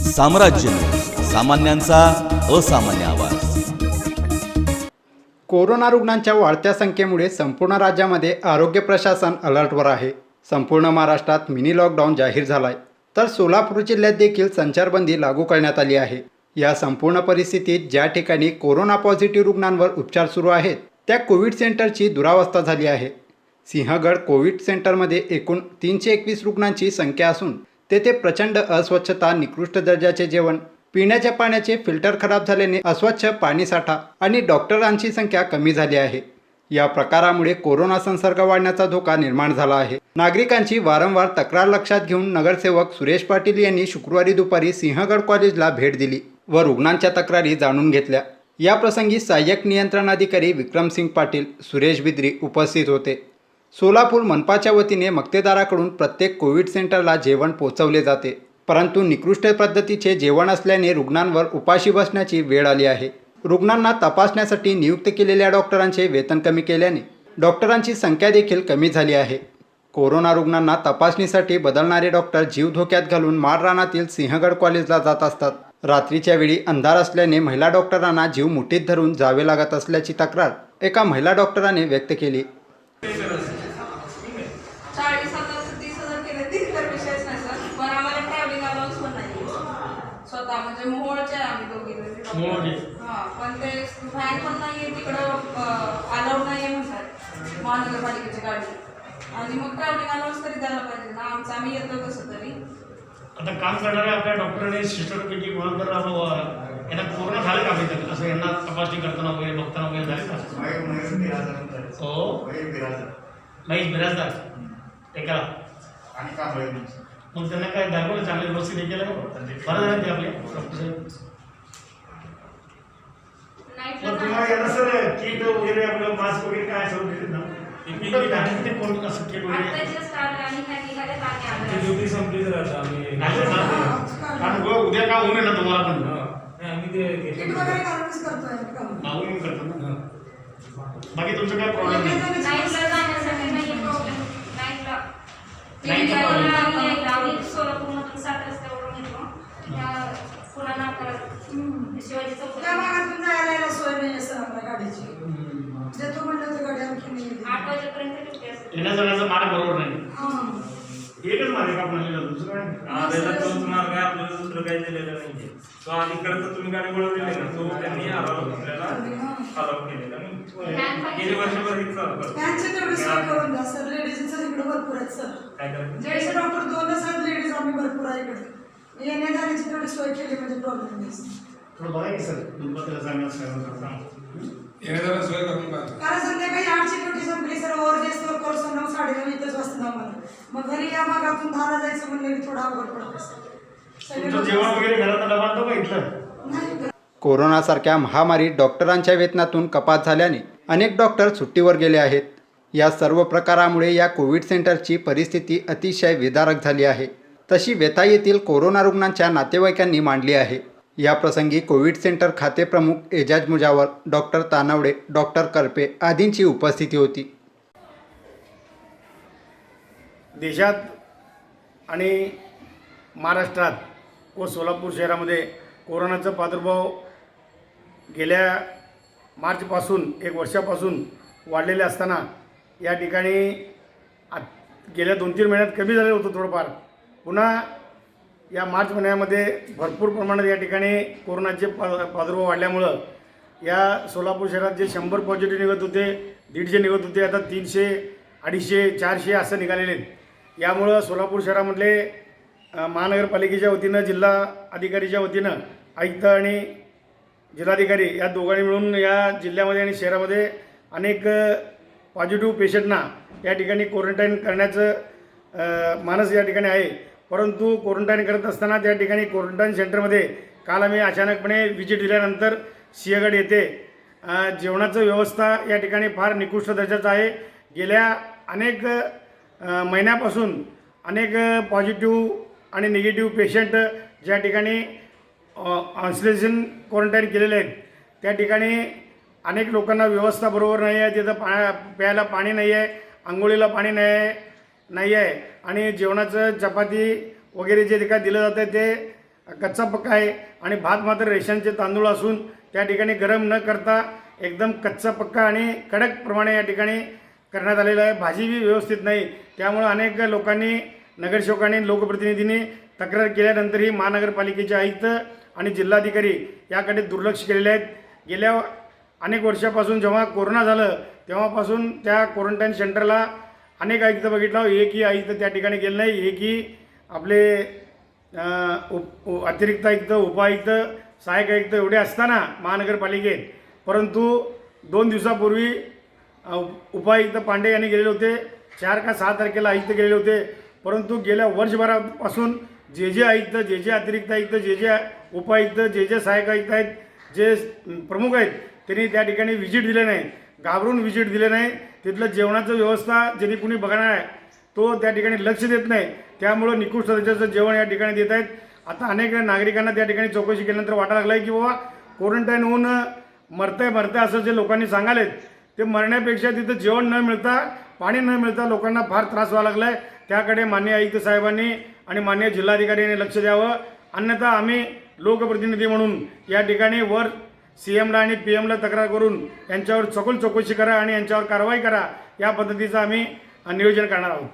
साम्राज्य न्यूज, सामान्यांचा असामान्य आवाज। कोरोना रुग्णांच्या वाढत्या संख्येमुळे संपूर्ण राज्यामध्ये आरोग्य प्रशासन अलर्टवर आहे। संपूर्ण महाराष्ट्रात मिनी लॉकडाऊन जाहीर झालाय, तर सोलापूर जिल्ह्यात देखील संचारबंदी लागू करण्यात आली आहे। या संपूर्ण परिस्थितीत ज्या ठिकाणी कोरोना पॉझिटिव्ह रुग्णांवर उपचार सुरू आहेत, त्या कोविड सेंटरची दुरावस्था झाली आहे। सिंहगड कोविड सेंटरमध्ये एकूण 321 रुग्णांची संख्या असून तेथे प्रचंड अस्वच्छता, निकृष्ट दर्जाचे जेवण, पिण्याच्या पाण्याचे फिल्टर खराब झाल्याने अस्वच्छ पाणीसाठा आणि डॉक्टरांची संख्या कमी झाली आहे। या प्रकारामुळे कोरोना संसर्ग वाढण्याचा धोका निर्माण झाला आहे। नागरिकांची वारंवार तक्रार लक्षात घेऊन नगरसेवक सुरेश पाटील यांनी शुक्रवारी दुपारी सिंहगड कॉलेजला भेट दिली व रुग्णांच्या तक्रारी जाणून घेतल्या। या प्रसंगी सहाय्यक नियंत्रण अधिकारी विक्रमसिंग पाटील, सुरेश बिद्री उपस्थित होते। सोलापूर मनपाच्या वतीने मक्तेदाराकडून प्रत्येक कोविड सेंटरला जेवण पोहोचवले जाते, परंतु निकृष्ट पद्धतीचे जेवण असल्याने रुग्णांवर उपाशी बसण्याची वेळ आली आहे। रुग्णांना तपासण्यासाठी नियुक्त केलेल्या डॉक्टरांचे वेतन कमी केल्याने डॉक्टरांची संख्या देखील कमी झाली आहे। कोरोना रुग्णांना तपासणीसाठी बदलणारे डॉक्टर जीव धोक्यात घालून माळरानातील सिंहगड कॉलेजला जात असतात। रात्रीच्या वेळी अंधार असल्याने महिला डॉक्टरांना जीव मुठीत धरून जावे लागत असल्याची तक्रार एका महिला डॉक्टराने व्यक्त केली। 40,000-30,000 केले तरी तर विषयच नाही सर, पण आम्हाला ट्रॅव्हलिंग अलाउन्स पण नाही स्वतः, म्हणजे मोहोळचे आम्ही दोघी। हां, पण ते व्हॅन पण नाही आहे तिकडं, अलाउड नाही आहे म्हणतात महानगरपालिकेची गाडी, आणि मग ट्रॅव्हलिंग अलाउन्स तरी द्यायला पाहिजे ना आमचं, आम्ही येतो कसं तरी। आता काम करणाऱ्या आपल्या डॉक्टरांनी सिस्टरपैकी कोणाला तर यांना कोरोना झालं का माहिती असं, यांना तपासणी करताना वगैरे बघताना वगैरे झाले का? हो, महेश बिराजदार एका आणि का मग त्यांना काय दाखवलं चांगले व्यवस्थित हे केलं बरं झालं ते आपले डॉक्टर मग तुम्हाला यांना सर किट वगैरे आपलं मास्क वगैरे काय सर्व देतात ना ते कोण असं किट वगैरे कारण उद्या का होऊ नये ना तुम्हाला पण करतो ना। बाकी तुमचं काय प्रॉब्लेम येण्या जाण्याचा मार्ग बरोबर नाही, एकच मार्ग का आपल्याला दुसरं मार्ग आहे आपल्याला, दुसरं काही दिलेलं नाही। तो आधीकडे तुम्ही गाडी बोलवलेली ना, तो त्यांनी आपल्याला अलाव केलेला नाही। गेली वर्षभर हे चालू सर लेडीजचं इकडे भरपूर आहेत सर, काय करायचं जेडीचे डॉक्टर 2 असतात, लेडीज आम्ही भरपूर आहे इकडे, येण्या जाण्याची थोडी सोय केली म्हणजे प्रॉब्लेम नाही थोडं बघा की सर दुर्बत्याला सांगा येण्याला सोय करून पाहिजे। कारण संध्याकाळी 8ची ड्युटी संपली sir, over day store course 9-9:30 इथंच वाजता आम्हाला, मग घरी या भागातून 10ला जायचं म्हणलं की थोडा अवघड पडतं। जेवण वगैरे घरात डबा आणतो का इथलं? नाही, कोरोनासारख्या महामारीत डॉक्टरांच्या वेतनातून कपात झाल्याने अनेक डॉक्टर सुट्टीवर गेले आहेत। या सर्व प्रकारामुळे या कोविड सेंटरची परिस्थिती अतिशय विदारक झाली आहे। तशी व्यथा येथील कोरोना रुग्णांच्या नातेवाईकांनी मांडली आहे। या प्रसंगी कोविड सेंटर खाते प्रमुख एजाज मुजावर, डॉक्टर तानवडे, डॉक्टर करपे आदींची उपस्थिती होती। देशात आणि महाराष्ट्रात व सोलापूर शहरामध्ये कोरोनाचा प्रादुर्भाव गेल्या मार्चपासून 1 वर्षापासून वाढलेले असताना या ठिकाणी गेल्या 2-3 महिन्यात कमी झालेलं होतं थोडंफार, पुन्हा या मार्च महिन्यामध्ये भरपूर प्रमाणात या ठिकाणी कोरोनाचे प्रादुर्भाव वाढल्यामुळं या सोलापूर शहरात जे 100 पॉझिटिव्ह निघत होते, 150 निघत होते, आता 300, 250, 400 असं निघालेले आहेत। यामुळं सोलापूर शहरामधले महानगरपालिकेच्या वतीनं, जिल्हा अधिकारीच्या वतीनं, आयुक्त आणि जिल्हाधिकारी या दोघांनी मिळून या जिल्ह्यामध्ये आणि शहरामध्ये अनेक पॉझिटिव्ह पेशंटना या ठिकाणी क्वारंटाईन करण्याचं मानस या ठिकाणी आहे। परंतु क्वारंटाईन करत असताना त्या ठिकाणी क्वारंटाईन सेंटरमध्ये काल आम्ही अचानकपणे विजिट दिल्यानंतर सिंहगड येथे जेवणाचं व्यवस्था या ठिकाणी फार निकृष्ट दर्जाचं आहे। गेल्या अनेक महिन्यापासून अनेक पॉझिटिव्ह आणि निगेटिव्ह पेशंट ज्या ठिकाणी आयसोलेशन क्वारंटाईन केलेले आहेत, त्या ठिकाणी अनेक लोकांना व्यवस्था बरोबर नाही आहे, तिथं प्यायला पाणी नाही आहे, अंघोळीला पाणी नाही आहे आणि जेवणाचं चपाती वगैरे जे काय दिलं जातं ते कच्चा पक्का आहे आणि भात मात्र रेशनचे तांदूळ असून त्या ठिकाणी गरम न करता एकदम कच्चा पक्का आणि कडकप्रमाणे या ठिकाणी करण्यात आलेलं आहे. भाजी बी व्यवस्थित नाही. त्यामुळं अनेक लोकांनी, नगरसेवकांनी, लोकप्रतिनिधींनी तक्रार केल्यानंतरही महानगरपालिकेचे आयुक्त आणि जिल्हाधिकारी याकडे दुर्लक्ष केलेले आहेत. गेल्या अनेक वर्षापासून जेव्हा कोरोना झालं तेव्हापासून त्या क्वारंटाईन सेंटरला अनेक आयुक्त बघितलं, एकही आयुक्त त्या ठिकाणी गेले नाही. एकही आपले अतिरिक्त आयुक्त, उपायुक्त, सहाय्यक आयुक्त एवढे असताना महानगरपालिकेत, परंतु 2 दिवसापूर्वी उपायुक्त पांडे यांनी गेलेले होते. 4 का 6 तारखेला आयुक्त गेलेले होते. परंतु गेल्या वर्षभरापासून जे आयुक्त, जे अतिरिक्त आयुक्त, जे उपायुक्त, जे सहाय्यक आयुक्त आहेत, जे प्रमुख आहेत, त्यांनी त्या ठिकाणी व्हिजिट दिले नाही. घाबरून व्हिजिट दिले नाही. तिथलं जेवणाचं व्यवस्था ज्यांनी कुणी बघणार आहे तो त्या ठिकाणी लक्ष देत नाही. त्यामुळं निकृष्ट दर्जाचं जेवण या ठिकाणी देत आहेत. आता अनेक नागरिकांना त्या ठिकाणी चौकशी केल्यानंतर वाटायला लागलं आहे की बाबा क्वारंटाईन होऊन मरतंय असं जे लोकांनी सांगालेत ते मरण्यापेक्षा तिथं जेवण न मिळता, पाणी न मिळता लोकांना फार त्रास व्हावा लागला आहे. त्याकडे माननीय आयुक्त साहेबांनी आणि माननीय जिल्हाधिकाऱ्यांनी लक्ष द्यावं. अन्यथा आम्ही लोकप्रतिनिधी म्हणून या ठिकाणी वर CMला आणि PMला तक्रार करून यांच्यावर सखोल चौकशी करा आणि यांच्यावर कारवाई करा, या पद्धतीचं आम्ही नियोजन करणार आहोत.